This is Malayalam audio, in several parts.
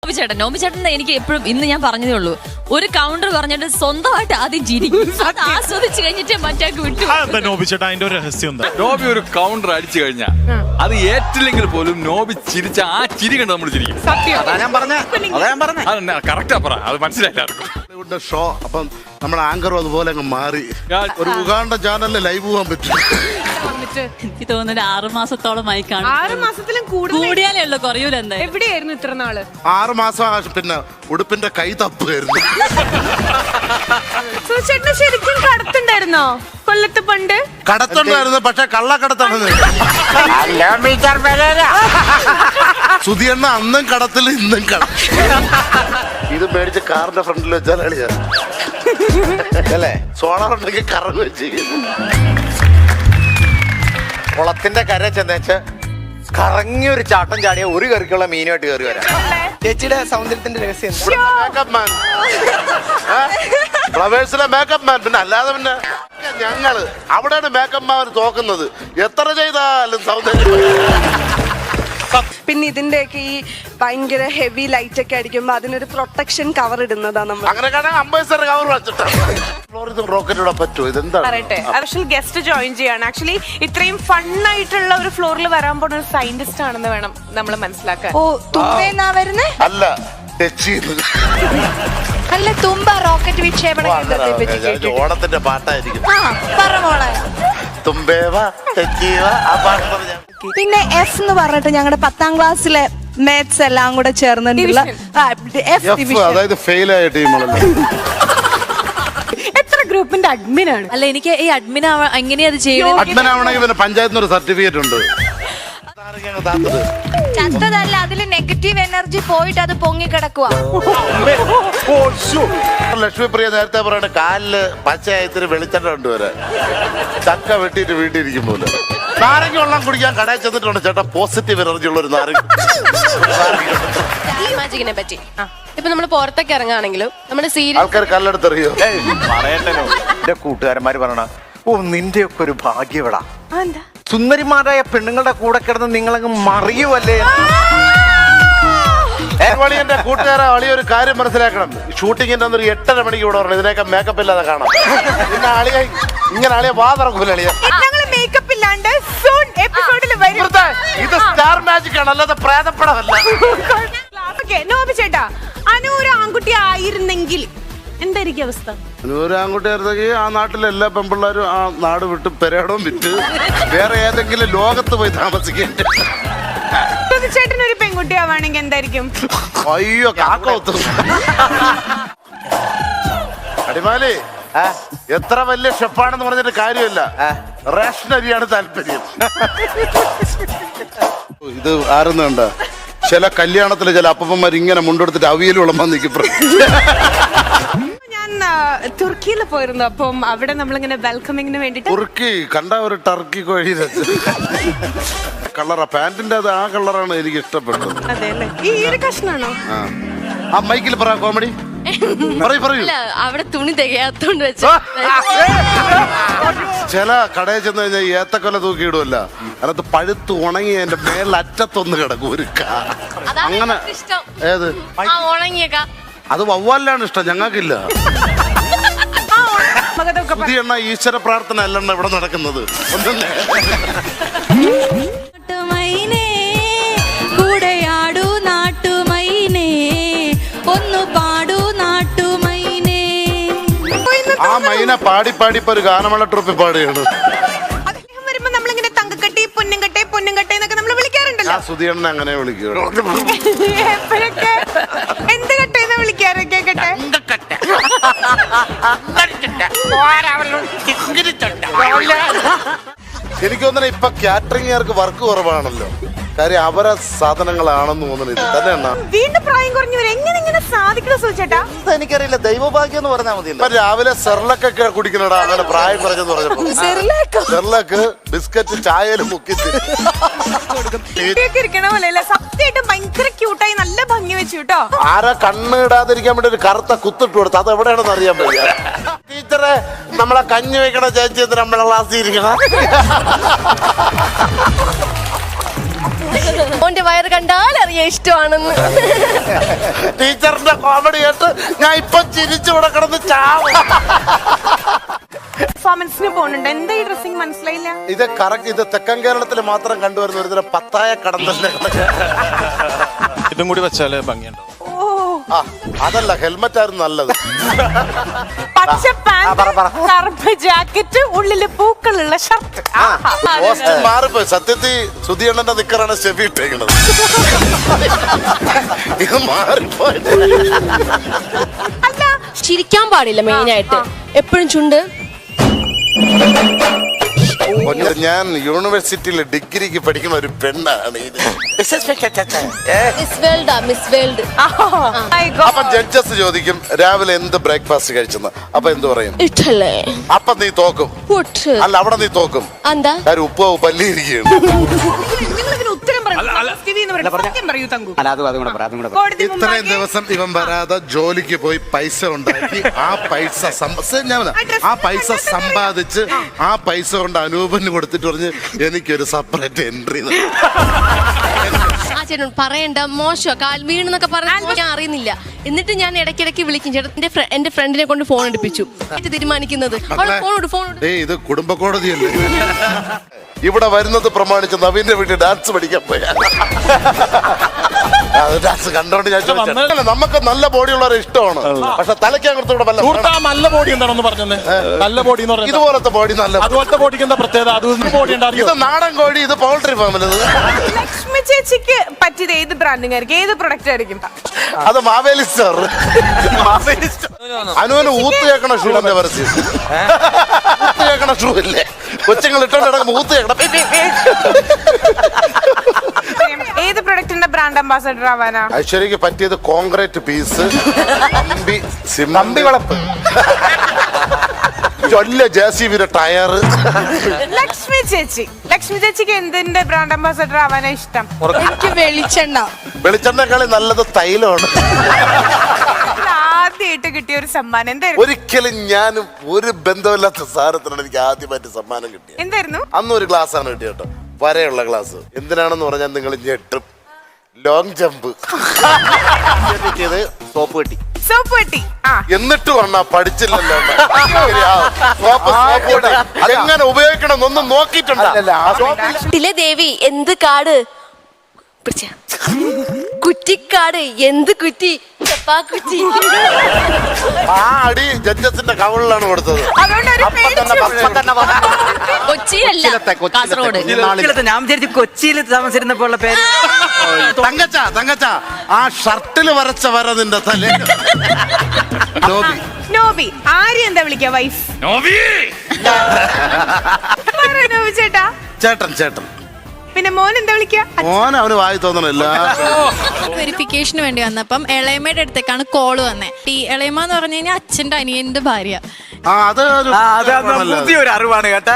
നോബി ചേട്ടൻ എനിക്ക് എപ്പോഴും ഇന്ന് ഞാൻ പറഞ്ഞതേ ഉള്ളൂ, ഒരു കൗണ്ടർ പറഞ്ഞിട്ട് സ്വന്തമായിട്ട് ആദ്യം ചിരിക്കും, അത് ആസ്വദിച്ചു കഴിഞ്ഞിട്ട് മറ്റാൾക്ക് വിട്ടു. നോബി ചേട്ടാ അതിന്റെ ഒരു രഹസ്യം എന്താ? നോബി ഒരു കൗണ്ടർ അടിച്ചു കഴിഞ്ഞാൽ അത് ഏറ്റില്ലെങ്കിൽ പോലും നോബി ചിരിച്ച ആ ചിരി കണ്ട് നമ്മൾ ചിരിക്കും. കറക്റ്റാ പറ, അത് മനസ്സിലായില്ല ഷോ. അപ്പം നമ്മുടെ ആങ്കറും അതുപോലെ അങ്ങ് മാറി ഒരു ഉഗാണ്ട ചാനലിൽ ലൈവ് പോകാൻ പറ്റും. എനിക്ക് തോന്നുന്നത് 6 മാസത്തോളമായി കാണും. 6 മാസത്തിലും കൂടിയാലേ ഉള്ളൂ, കുറയൂല. എന്താ എവിടെയായിരുന്നു ഇത്ര നാള്? 6 മാസം പിന്നെ ഉടുപ്പിന്റെ കൈ തപ്പുമായിരുന്നു. സുചേട്ടന് ശരിക്കും കടത്തുണ്ടായിരുന്നോ കൊല്ലത്ത് പണ്ട്? കടത്തുണ്ടായിരുന്നു, പക്ഷെ കള്ളക്കടത്താണ്. സുധിയണ്ണ അന്നും കടത്തിൽ ഇന്നും കടത്തിൽ. ഇത് മേടിച്ച് കാറിന്റെ ഫ്രണ്ടിൽ വെച്ചാൽ അല്ലേ സോളാർ ഉണ്ടെങ്കിൽ കറങ്ങ് വെച്ച് കുളത്തിന്റെ കര ചെന്നേച്ച് കറങ്ങി ഒരു ചാട്ടം ചാടിയ ഒരു കറിക്കുള്ള മീനുമായിട്ട് കയറി വരാം. ചേച്ചിയുടെ സൗന്ദര്യത്തിന്റെ രഹസ്യം മേക്കപ്പ് മാൻ, ഫ്ലവേഴ്സിലെ മേക്കപ്പ് മാൻ. പിന്നെ അല്ലാതെ പിന്നെ ഞങ്ങള് അവിടെയാണ് മേക്കപ്പ് മാൻ തോക്കുന്നത്. എത്ര ചെയ്താലും സൗന്ദര്യം. പിന്നെ ഇതിന്റെയൊക്കെ ഈ ഭയങ്കര ഹെവി ലൈറ്റ് ഒക്കെ അടിക്കുമ്പോ അതിനൊരു പ്രൊട്ടക്ഷൻ കവർ ഇടുന്നതാ നമ്മൾ. അങ്ങനെ അംബാസിഡർ കവർ വെച്ചിട്ട് റോക്കറ്റ് പറ്റുമോ? ഇതെന്താ പറയട്ടെ, സ്പെഷ്യൽ ഗസ്റ്റ് ജോയിൻ ചെയ്യാണ്. ആക്ച്വലി ഇത്രയും ഫണ്ണായിട്ടുള്ള ഒരു ഫ്ലോറിൽ വരാൻ പോകുന്ന ഒരു സയന്റിസ്റ്റ് ആണെന്ന് വേണം നമ്മൾ മനസ്സിലാക്കാൻ. ഓ, തുമ്പേന്നാ വരുന്നേ? അല്ല, ടച്ച് അല്ല, തുമ്പ റോക്കറ്റ് വിക്ഷേപണം. ഓണത്തിന്റെ പാട്ടായിരിക്കും. പിന്നെ എഫ് എന്ന് പറഞ്ഞിട്ട് ഞങ്ങളുടെ 10ാം ക്ലാസ്സിലെ മാത്സ് എല്ലാം കൂടെ ചേർന്നിട്ടുള്ള അതായത് ഫെയിൽ ആയ ടീമുകളല്ലേ. എത്ര ഗ്രൂപ്പിന്റെ അഡ്മിൻ ആണ്? അല്ല, എനിക്ക് ഈ അഡ്മിൻ എങ്ങനെയാ അത് ചെയ്യണം? അഡ്മിൻ ആവണമെങ്കിൽ പിന്നെ പഞ്ചായത്തിന് ഒരു സർട്ടിഫിക്കറ്റ് ഉണ്ട്. ചത്തതല്ല, അതില് നെഗറ്റീവ് എനർജി പോയിട്ട് അത് പൊങ്ങിക്കിടക്കുക. ലക്ഷ്മിപ്രിയ നേരത്തെ പറയണ കാലില് പച്ചയായത്തിന് വെളിച്ചെണ്ണ കൊണ്ടുവരാൻ ചക്ക വെട്ടിയിട്ട് വീട്ടിലിരിക്കുമ്പോൾ നാരങ്ങ വെള്ളം കുടിക്കാൻ കടയിൽ ചെന്നിട്ടുണ്ട് ചേട്ടാ. പോസിറ്റീവ് എനർജി ഉള്ള ഒരു നാരങ്ങ. മാജിക്കിനെ പറ്റി ഇപ്പൊ നമ്മള് പുറത്തൊക്കെ ഇറങ്ങുകയാണെങ്കിലും നമ്മുടെ സീരിയൽ ആൾക്കാർ കല്ലെടുത്തറിയോ പറയട്ടല്ലോ. എന്റെ കൂട്ടുകാരന്മാര് പറയണ, ഓ നിന്റെയൊക്കെ ഒരു ഭാഗ്യവിടാ, സുന്ദരിമാരായ പെണ്ണുങ്ങളുടെ കൂടെ കിടന്ന് നിങ്ങളങ്ങ് മറിയുവല്ലേ. എന്റെ കൂട്ടുകാരെ അളിയ ഒരു കാര്യം മനസ്സിലാക്കണം. ഷൂട്ടിങ്ങിന്റെ അന്ന് 8:30 മണിക്ക് ഇവിടെ പറഞ്ഞു ഇതിനൊക്കെ മേക്കപ്പ് ഇല്ലാതെ കാണാം. പിന്നെ അളിയ ഇങ്ങനെ അളിയ വാ തുറക്കൂല. അളിയ മേക്കപ്പ് ഇല്ലാണ്ട് എപ്പിസോഡിൽ വരും. ഇത് സ്റ്റാർ മാജിക് ആണ്, അല്ലാതെ പ്രേതപ്പടമല്ല. നോബി ചേട്ടാ, അനു ഒരു ആൺകുട്ടി ആയിരുന്നെങ്കിൽ എന്തായിരിക്കും അവസ്ഥ? ഒരു ആൺകുട്ടിയായിരുന്നെങ്കിൽ ആ നാട്ടിലെ എല്ലാ പെൺപിള്ളേരും ആ നാട് വിട്ട് പെരേടവും വിറ്റ് വേറെ ഏതെങ്കിലും ലോകത്ത് പോയി താമസിക്കേണ്ടി. ചേട്ടൻ ഒരു പെൺകുട്ടി ആവാണെങ്കിൽ എന്തായിരിക്കും? അയ്യോ, കാക്കോത്തു. അടിമാലി എത്ര വലിയ ഷെഫാണെന്ന് പറഞ്ഞിട്ട് കാര്യമില്ല. റേഷൻ അരിയാണ് താല്പര്യം. ഇത് ആരെന്നുണ്ട ചില കല്യാണത്തില് ചില അപ്പന്മാർ ഇങ്ങനെ മുണ്ടെടുത്തിട്ട് അവിയൽ വിളമ്പാൻ നിൽക്കും. ഞാൻ തുർക്കിയിൽ പോയിരുന്നു. അപ്പം അവിടെ നമ്മളിങ്ങനെ വെൽക്കമിങ്ങിന് വേണ്ടിട്ട് തുർക്കി കണ്ട ഒരു ടർക്കി കോഴി കളറാ പാന്റിന്റെ അത് ആ കളറാണ് എനിക്ക് ഇഷ്ടപ്പെട്ടത്. അതെ അല്ലേ? ഈ ഒരു കഷ്ണാണോ? ആ മൈക്കിൽ പറ കോമഡി പറയൂ. അവിടെ തുണി തികയാത്തോണ്ട് വെച്ചു. ചില കടയിൽ ചെന്ന് കഴിഞ്ഞാൽ ഏത്തക്കൊല തൂക്കിയിടുമല്ല, അതിനകത്ത് പഴുത്ത് ഉണങ്ങി എന്റെ മേളിൽ അറ്റത്തൊന്ന് കിടക്കും ഒരു അങ്ങനെ. ഏത് ഉണങ്ങിയേക്കാ? അത് വവ്വാലിലാണ് ഇഷ്ടം, ഞങ്ങൾക്കില്ല. പുതിയ എണ്ണ ഈശ്വര പ്രാർത്ഥന അല്ലെണ്ണ ഇവിടെ നടക്കുന്നത്. ഒന്നല്ലേ ആ മൈന പാടി പാടി ഇപ്പൊ ഒരു ഗാനമേള ട്രോഫി പാടുകയാണ്. വരുമ്പോ നമ്മളിങ്ങനെ തങ്കക്കട്ടി പൊന്നുംകട്ടെ പൊന്നുംകട്ടെ എന്നൊക്കെ നമ്മൾ വിളിക്കാറുണ്ടല്ലോ. സുധിയണ്ണ അങ്ങനെ വിളിക്കുക. എപ്പോഴൊക്കെ എന്ത് കട്ടേന്ന് വിളിക്കാറൊക്കെ? കട്ടെ എനിക്ക് തോന്നുന്നു ഇപ്പൊ കാറ്ററിംഗുകാർക്ക് വർക്ക് കുറവാണല്ലോ. കാര്യം അവരെ സാധനങ്ങളാണെന്ന് തോന്നുന്നു. ഇത് തന്നെ വീണ്ടും പ്രായം കുറഞ്ഞവർ എങ്ങനെ ഇങ്ങനെ സാധിക്കണം സൂചേട്ടാ? എനിക്കറിയില്ല, ദൈവഭാഗ്യം എന്ന് പറഞ്ഞാൽ മതി. ഇപ്പൊ രാവിലെ സെർലക്കൊക്കെ കുടിക്കണടാ അങ്ങനെ പ്രായം കുറഞ്ഞെന്ന് പറഞ്ഞപ്പോ. സെർലക്ക് ബിസ്ക്കറ്റ് ചായയിലും മുക്കി ഇരിക്കണ പോലെ സത്യമായിട്ടും ഭയങ്കര ക്യൂട്ടായി നല്ല ഭംഗി വെച്ചു കേട്ടോ. ആരാ കണ്ണ് ഇടാതിരിക്കാൻ വേണ്ടി ഒരു കറുത്ത കുത്തിട്ട് കൊടുത്തു, അത് എവിടെയാണെന്ന് അറിയാൻ പറ്റില്ല. ടീച്ചറെ നമ്മളെ കഞ്ഞി വെക്കണ ചേച്ചി എന്തിനാ നമ്മളെ ക്ലാസ്സിൽ ഇരിക്കണം? ഓന്റെ വയറ് കണ്ടാൽ അറിയാൻ ഇഷ്ടമാണെന്ന്. ടീച്ചറിന്റെ കോമഡി കേട്ട് ഞാൻ ഇപ്പൊ ചിരിച്ചു കൂടെ കിടന്ന് ചാവും. പെർഫോമൻസിന് പോകുന്നുണ്ട്. എന്താ ഈ ഡ്രസ്സിംഗ് മനസ്സിലായില്ല? ഇത് കറക്റ്റ്, ഇത് തെക്കൻ കേരളത്തിൽ മാത്രം കണ്ടുവരുന്ന ഒരു തരം പത്തായ കടന്തലിനെ ഇതും കൂടി വെച്ചാല് ഭംഗിയുണ്ടാവും. ആ അതല്ല, ഹെൽമെറ്റ് ആയിരുന്നു നല്ലത്. പച്ച പാന്റ്, കറുപ്പ് ജാക്കറ്റ്, ഉള്ളില് പൂക്കളുള്ള ഷർട്ട്. കോസ്റ്റ്യൂം മാറിപ്പോയി. സത്യത്തിൽ സുധിയണ്ണന്റെ നിക്കറാണ് സ്റ്റെഫി ഇട്ടേക്കുന്നത്. ഇത് മാറിപ്പോയി. അല്ല, ചിരിക്കാൻ പാടില്ല മെയിൻ ആയിട്ട്. എപ്പോഴും ചുണ്ട് ഞാൻ യൂണിവേഴ്സിറ്റിയിൽ ഡിഗ്രിക്ക് പഠിക്കുന്ന ഒരു പെണ്ണാണ് ഇത്. മിസ് വേൾഡാ, മിസ് വേൾഡ്. my God. അപ്പൊ ജഡ്ജസ് ചോദിക്കും രാവിലെ എന്ത് ബ്രേക്ക്ഫാസ്റ്റ് കഴിച്ചെന്ന്. അപ്പൊ എന്ത് പറയും? ഇട്ടല്ലേ അപ്പൊ നീ തോക്കും. പുട്ട്. അല്ല, അവിടെ നീ തോക്കും. എന്താ കാര്യം ഉപ്പാവ് പല്ലിയിരിക്കുകയാണ്. നിങ്ങളിതിന് ഉത്തരം പറയൂ. സ്ഥിതി എന്ന് പറയുന്നത് സത്യം പറയൂ തങ്കു. കോടതി ഇത്രയും മുമ്പാകെ ദിവസം ഇവൻ വരാതെ ജോലിക്ക് പോയി പൈസ ഉണ്ടാക്കി ആ പൈസ സമ്പാദിച്ച് ആ പൈസ കൊണ്ട് അനൂപന് കൊടുത്തിട്ട് പറഞ്ഞ് എനിക്കൊരു സെപ്പറേറ്റ് എൻട്രി. ആ ചേട്ടൻ പറയണ്ട, മോശം കാൽ വീണെന്നൊക്കെ പറഞ്ഞാൽ ഞാൻ അറിയുന്നില്ല. എന്നിട്ട് ഞാൻ ഇടയ്ക്കിടയ്ക്ക് വിളിക്കും ചേട്ടൻ. എന്റെ ഫ്രണ്ടിനെ കൊണ്ട് ഫോൺ എടുപ്പിച്ചു. തീരുമാനിക്കുന്നത് ഫോൺ. ഇത് കുടുംബ കോടതിയല്ലേ? ഇവിടെ വരുന്നത് പ്രമാണിച്ച് നവീന്റെ വീട്ടിൽ ഡാൻസ് പഠിക്കാൻ പോയാ. ഡാൻസ് കണ്ടോണ്ട് ഞാൻ ചോദിച്ചത്. നമുക്ക് നല്ല ബോഡിയുള്ളവരെ ഇഷ്ടമാണ്, പക്ഷെ തലയ്ക്കകത്തൂടെ വല്ല നല്ല ബോഡി എന്താണെന്ന് പറഞ്ഞത്? നല്ല ബോഡി എന്ന് പറഞ്ഞാൽ ഇതുപോലത്തെ ബോഡി നല്ല. അതുപോലത്തെ ബോഡിക്ക് എന്താ പ്രത്യേകത? അത് ബോഡി ഇത് നാടൻ കോഴി, ഇത് പൗൾട്രി ഫാമിലത്. ലക്ഷ്മി ചേച്ചിക്ക് പറ്റിയത് ഏത് ബ്രാൻഡിംഗ് ആയിരിക്കും, ഏത് പ്രൊഡക്റ്റ് ആയിരിക്കും? അത് മാവേലി സ്റ്റോർ. അനുവിന് ഊത്ത് കേൾക്കണ ഷൂന്റെ പരസ്യം. ഊത്ത് കേൾക്കണ ഷൂ ഇല്ലേ കൊച്ചുങ്ങൾ ഇട്ടോണ്ട് കിടക്കുമ്പോ ഊത്ത് കേൾക്കണം. ഏത് പ്രൊഡക്റ്റിന്റെ ബ്രാൻഡ് അംബാസഡർ ആവാനാ? ഐശ്വര്യക്ക് പറ്റിയത് കോൺക്രീറ്റ് പീസ്, കമ്പി വളപ്പ്, ചൊല്ല ജെസിബിയുടെ ടയർ. ലക്ഷ്മി ചേച്ചിക്ക് എന്തിന്റെ ബ്രാൻഡ് അംബാസഡർ ആവാനാ ഇഷ്ടം? എനിക്ക് വെളിച്ചെണ്ണ. വെളിച്ചെണ്ണേക്കാളും നല്ലത് തൈലമാണ്. ആദ്യമായിട്ട് കിട്ടിയ ഒരു സമ്മാനം എന്തായിരുന്നു? ഒരിക്കലും ഞാനും ഒരു ബന്ധമില്ലാത്ത സാധനത്തിനാണ് എനിക്ക് ആദ്യമായിട്ട് സമ്മാനം കിട്ടിയത്. എന്തായിരുന്നു? അന്ന് ഒരു ഗ്ലാസ് ആണ് കിട്ടിയ കേട്ടോ, വരെയുള്ള ഗ്ലാസ്. എന്തിനാണെന്ന് പറഞ്ഞാൽ നിങ്ങൾ ഞെട്ടും. ലോങ് ജമ്പ് സോപ്പ് കെട്ടി. എന്നിട്ട് വണ്ണ പഠിച്ചില്ലല്ലോ. അതെങ്ങനെ ഉപയോഗിക്കണം എന്നൊന്നും നോക്കിയിട്ടുണ്ടോ? ദേവി എന്ത് കാട് കുറ്റിക്കാട്, എന്ത് കുറ്റി കുറ്റി. ആ അടി ജഡ്ജസിന്റെ കവളിലാണ് കൊടുത്തത്. കൊച്ചിയിലല്ല, കാസർഗോഡ്. ഞാൻ വിചാരിച്ചു കൊച്ചിയിൽ താമസിച്ചിരുന്നപ്പോൾ ഉള്ള പേര്. തങ്കച്ച ആ ഷർട്ടില് വരച്ച വര നിന്റെ തലേ. നോബി. ആര്യ എന്താ വിളിക്കുക? വൈഫ് നോബി ചേട്ടാ. ചേട്ടൻ. പിന്നെ മോൻ എന്താ വിളിക്കുക? അവന് വായി തോന്നണില്ല. വെരിഫിക്കേഷന് വേണ്ടി വന്നപ്പം ഇളയമ്മയുടെ അടുത്തേക്കാണ് കോള് വന്നേ. ഈ ഇളയമ്മ എന്ന് പറഞ്ഞു കഴിഞ്ഞാൽ അച്ഛന്റെ അനിയന്റെ ഭാര്യ. ഒരു അറിവാണ് കേട്ടാ.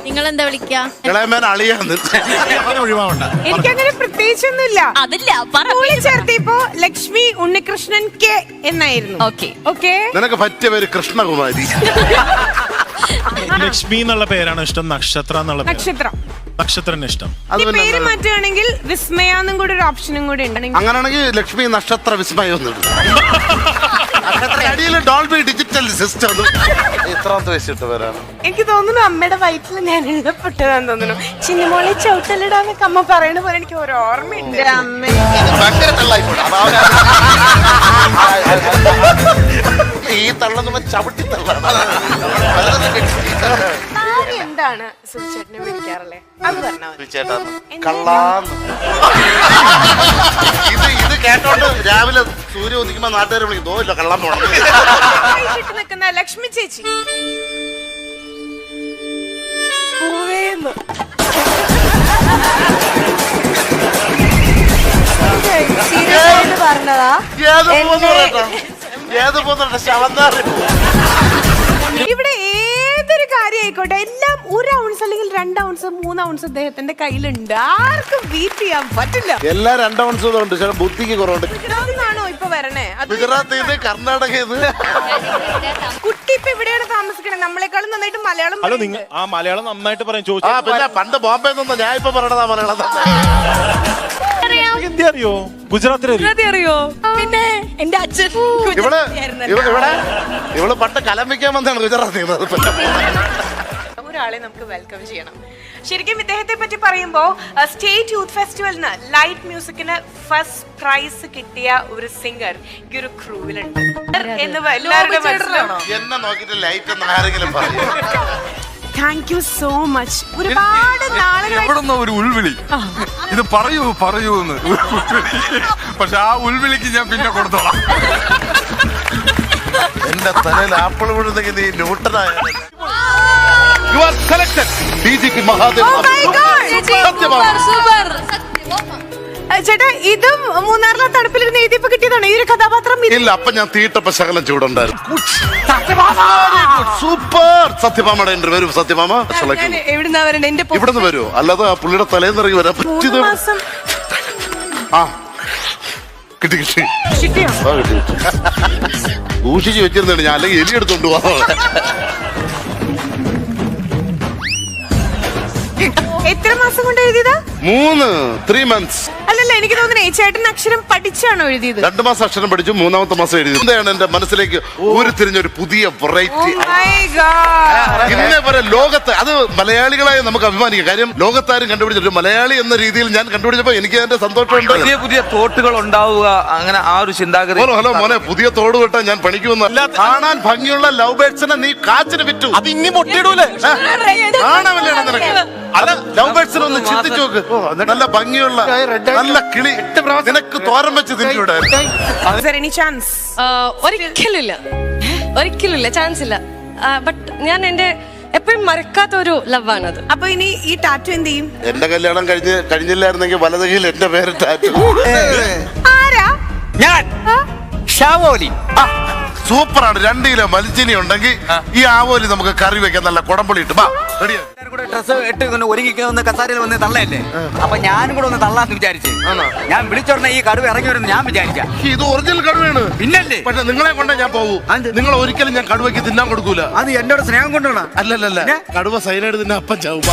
നിങ്ങൾ എന്താ വിളിക്കുക? ഇളയമേൻ അളിയാന്ന്. എനിക്കങ്ങനെ പ്രത്യേകിച്ചൊന്നുമില്ല. അതില്ല, ചേർത്തിപ്പോ ലക്ഷ്മി ഉണ്ണികൃഷ്ണൻ കെ എന്നായിരുന്നു. ഓക്കെ. നിനക്ക് പറ്റിയ പേര് കൃഷ്ണകുമാരി. ലക്ഷ്മി എന്നുള്ള പേരാണ് ഇഷ്ടം? നക്ഷത്ര എന്നുള്ള നക്ഷത്രം ഇഷ്ടം? പേര് മാറ്റുകയാണെങ്കിൽ വിസ്മയാന്നും കൂടെ ഒരു ഓപ്ഷനും കൂടെ ഉണ്ട്. അങ്ങനെയാണെങ്കിൽ ലക്ഷ്മി നക്ഷത്ര വിസ്മയം അടിയിൽ ഡോൾബി ഡിജിറ്റൽ സിസ്റ്റം. എത്രാമത്തെ വയസ്സിട്ട് പേരാണ്? എനിക്ക് തോന്നുന്നു അമ്മയുടെ വയറ്റിൽ ഞാൻ എഴുതപ്പെട്ടതാന്ന് തോന്നുന്നു. ചിന്നിമോളെ ചവിട്ടലിടാന്നൊക്കെ അമ്മ പറയണ പോലെ എനിക്ക് ഒരു ഓർമ്മയുണ്ട്. അമ്മ ഈ തള്ളെന്ന് ചവിട്ടി തള്ളാണ്. എന്താണ് സുചേട്ടനെ വിളിക്കാറല്ലേ? അത് പറഞ്ഞാൽ ഇത് കേട്ടോണ്ട് രാവിലെ സൂര്യ ഉദിക്കുമ്പോ നാട്ടുകാരെ വിളിക്കും തോന്നില്ല കള്ളം പോണം. നിൽക്കുന്ന ലക്ഷ്മി ചേച്ചി പറഞ്ഞതാ. ഇവിടെ ഏതൊരു കാര്യം ആയിക്കോട്ടെ, എല്ലാം 1 ഔൺസ് അല്ലെങ്കിൽ 2 ഔൺസ് 3 ഔൺസ് അദ്ദേഹത്തിന്റെ കയ്യിലുണ്ട്. ആർക്കും ബീറ്റ് ചെയ്യാൻ പറ്റില്ല. എല്ലാം 2 ഔൺസ് ഉണ്ട്. ചില ബുദ്ധിക്ക് കുറവുണ്ട്. ഗുജറാത്തിനാണോ ഇപ്പൊ വരണേ? ഗുജറാത്തിൽ കർണാടകയിൽ കുട്ടി ഇപ്പൊ ഇവിടെയാണ് താമസിക്കണേ. നമ്മളെക്കാളും നന്നായിട്ട് മലയാളം. ഹലോ, നിങ്ങൾ ആ മലയാളം നന്നായിട്ട് പറയും. പിന്നെ പണ്ട് ബോംബെ നിന്നോ ഞാൻ ഇപ്പൊ പറയണതാ മലയാളം. അറിയോ? ഗുജറാത്തിൽ അറിയോ? പിന്നെ എന്റെ അച്ഛൻ ഇവള് പണ്ട് കലം വെക്കാൻ വന്നാണ് ഗുജറാത്തിൽ. ഒരാളെ നമുക്ക് വെൽക്കം ചെയ്യണം. ശരിക്കും ഇദ്ദേഹത്തെ പറ്റി പറയുമ്പോ സ്റ്റേറ്റ് യൂത്ത് ഫെസ്റ്റിവലിന് ലൈറ്റ് മ്യൂസിക്കിന് ഫസ്റ്റ് പ്രൈസ് കിട്ടിയ ഒരു സിംഗർ ഈ ഒരു ക്രൂവിലുണ്ട് എന്ന് എല്ലാവരുടെ മനസ്സിലാണോ? എന്നെ നോക്കിട്ട് ലൈറ്റ് എന്ന് ആരെങ്കിലും പറയും. Thank you so much. ഒരുപാട് നാളുകൾ എവിടുന്ന ഒരു ഉൾവിളി, ഇത് പറയൂ പറയൂന്ന്. പക്ഷെ ആ ഉൾവിളിക്ക് ഞാൻ പിന്നെ കൊടുത്തോളാം. എന്റെ തലയിൽ ആപ്പിൾ വീഴുന്നെങ്കിൽ നീ ന്യൂട്ടനായ. You are selected. DGP Mahadev. Oh my God. Super. ചേട്ടാ ഇതും മൂന്നാറിലെ തണുപ്പിലിരുന്ന് എഴുതിയപ്പോ കിട്ടിയതാണ് ഈ ഒരു കഥാപാത്രം. ഇല്ല, അപ്പൊ ഞാൻ തീട്ടപ്പ ശകലം ചൂടുണ്ടായിരുന്നു. സൂപ്പർ. സത്യഭാമയുടെ ഇന്റർവ്യൂ വരും. സത്യഭാമ എവിടുന്നാ വരണ്ടേ? എന്റെ ഇവിടുന്ന് വരുമോ? അല്ലാതെ ആ പുള്ളിയുടെ തലേന്ന് ഇറങ്ങി വരാൻ പറ്റിയത്. ആ കിട്ടി കിട്ടി ഊഷിച്ച് വെച്ചിരുന്നാണ് ഞാൻ, അല്ലെങ്കിൽ എലി എടുത്തോണ്ട് പോവാ. എത്ര മാസം കൊണ്ട് എഴുതിയതാ? 3 months. അല്ലല്ല, എനിക്ക് തോന്നുന്നു ചേട്ടൻ അക്ഷരം പഠിച്ചാണോ എഴുതിയത്? 2 മാസം അക്ഷരം പഠിച്ചു, 3ാമത്തെ മാസം എഴുതി. എന്താണ് എന്റെ മനസ്സിലേക്ക് തിരിഞ്ഞൊരു പുതിയ വെറൈറ്റി. ഇന്നേ വരെ ലോകത്ത്, അത് മലയാളികളായ നമുക്ക് അഭിമാനിക്കാം. കാര്യം ലോകത്താരും കണ്ടുപിടിച്ചിട്ട് മലയാളി എന്ന രീതിയിൽ ഞാൻ കണ്ടുപിടിച്ചപ്പോ എനിക്ക് അതിന്റെ സന്തോഷമുണ്ട്. പുതിയ പുതിയ തോട്ടുകൾ ഉണ്ടാവുക, അങ്ങനെ ആ ഒരു ചിന്താഗതി. ഹലോ മോനെ, പുതിയ തോട് വിട്ടാ ഞാൻ പണിക്കുമെന്നല്ല. കാണാൻ ഭംഗിയുള്ള ലവ് ബേർഡ്സിനെ നീ കാച്ചിന് വിറ്റു. അത് ഇനി മുട്ടയിടൂലേ? കാണാമല്ലേ നിനക്ക്? അല്ല, ലവ് ബേർഡ്സിനെ ഒന്ന് ചിന്തിച്ചു നോക്ക്. നല്ല ഭംഗിയുള്ള നല്ല കിളി നിനക്ക് തോരൻ വെച്ച് തിരിച്ചൂടെ? ഒരിക്കലുമില്ല, ചാൻസ് ഇല്ല. ബട്ട് ഞാൻ എന്റെ എപ്പോഴും മറക്കാത്ത ഒരു ലവാണത്. അപ്പൊ ഇനി ഈ ടാറ്റു എന്ത് ചെയ്യും? എന്റെ കല്യാണം കഴിഞ്ഞില്ലായിരുന്നെങ്കിൽ വലതുകയിൽ എന്റെ പേര് ടാറ്റു. ആരാ? ഞാൻ ഷാവോലി. സൂപ്പറാണ്. 2 കിലോ മലിച്ചിനി ഉണ്ടെങ്കിൽ ഈ ആവോലി നമുക്ക് കറി വെക്കാൻ നല്ല കുടംപൊളി ഇട്ട്. ഡ്രസ് ഇട്ട് ഒരുങ്ങിക്കുന്ന കസാരയിൽ വന്ന് തള്ളയല്ലേ, അപ്പൊ ഞാനും കൂടെ ഒന്ന് തള്ളാന്ന് വിചാരിച്ചു. ഞാൻ വിളിച്ചോടനെ ഈ കടുവ ഇറങ്ങി വരുന്നു ഞാൻ വിചാരിച്ച. ഇത് ഒറിജിനൽ കടുവയാണ്. പിന്നല്ലേ? പക്ഷെ നിങ്ങളെ കൊണ്ടേ ഞാൻ പോകൂ. നിങ്ങൾ ഒരിക്കലും ഞാൻ കടുവയ്ക്ക് തിന്നാൻ കൊടുക്കൂല. അത് എന്നോട് സ്നേഹം കൊണ്ടാണ്. അല്ലല്ല, കടുവ സൈനൈഡ് തിന്നെ അപ്പം ചാവുമ്പ.